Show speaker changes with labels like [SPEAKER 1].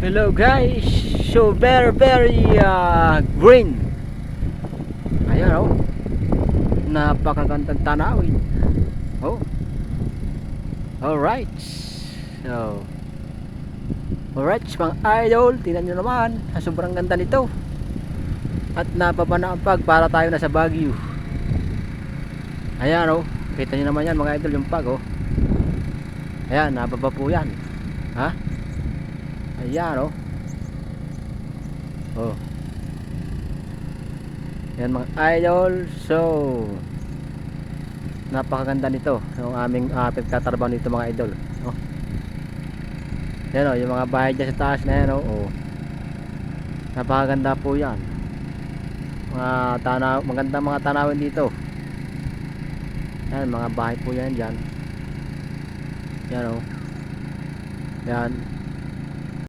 [SPEAKER 1] Hello guys, so very green. Ayan oh, napakagandang tanawin. Oh, alright. So, alright mga idol, tingnan nyo naman, sobrang ganda nito. At napapanampag para tayo na sa Baguio. Ayan oh, kita nyo naman yan mga idol, yung pag oh. Ayan, nababa po yan. Ha? Ayan oh. Oh. Yan mga idol. So napakaganda nito yung aming pagtatrabaho nito mga idol. Oh. Yan oh, yung mga bahay dyan sa taas na yan oh. Oh. Napakaganda po yan. Maganda mga tanawin dito. Yan, mga bahay po yan dyan. Yan oh. Yan,